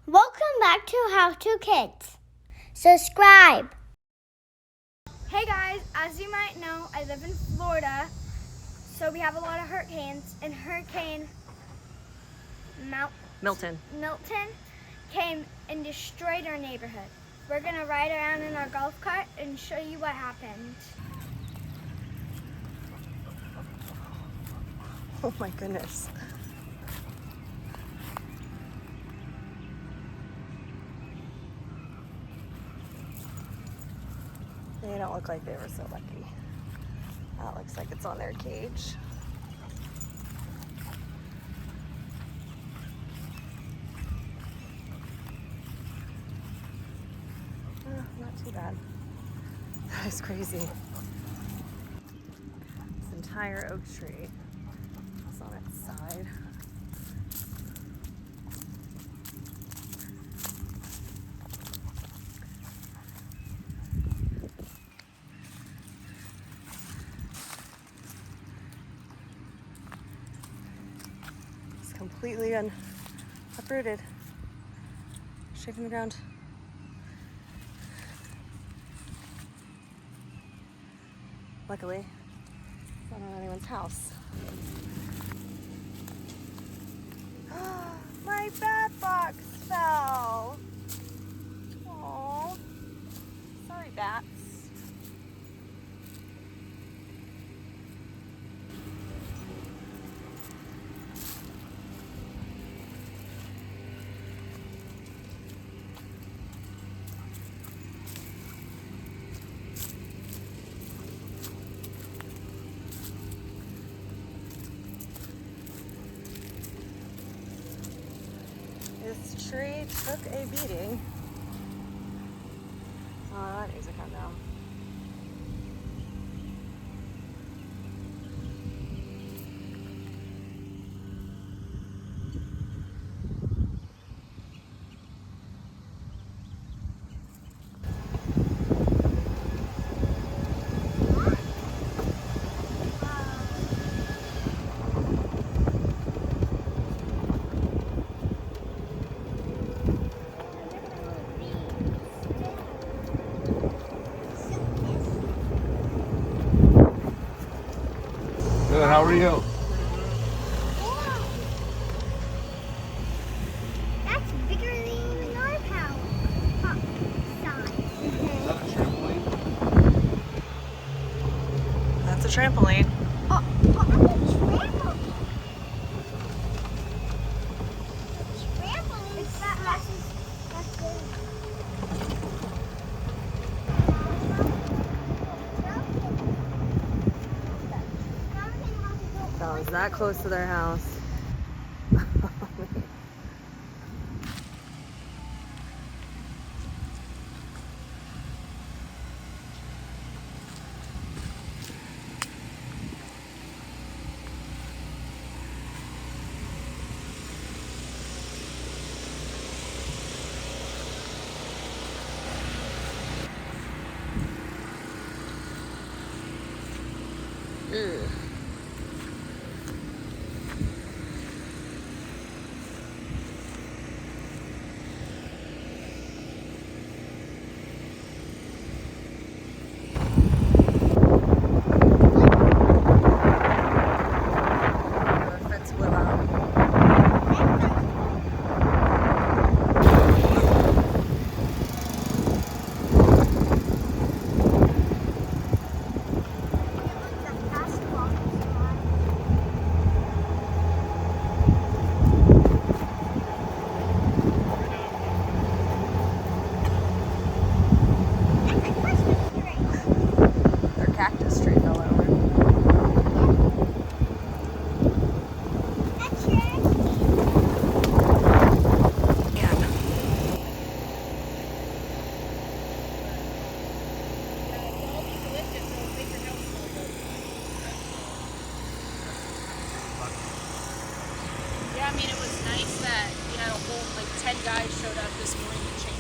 Welcome back to How to Kids. Subscribe. Hey guys, as you might know, I live in Florida, so we have a lot of hurricanes, and Hurricane Milton came and destroyed our neighborhood. We're gonna ride around in our golf cart and show you what happened. Oh my goodness. They don't look like they were so lucky. That looks like it's on their cage. Not too bad. That is crazy. This entire oak tree is on its side. It's completely uprooted, straight from the ground. Luckily, it's not on anyone's house. My bat box fell. Aww. Sorry, bats. This tree took a beating. Oh, that needs to come down. Good, how are you? That's bigger than even our size. Is that a trampoline? That's a trampoline. Oh, trampoline. It's that that's good. That was that close to their house. Ugh. Yeah, I mean, it was nice that, 10 guys showed up this morning to change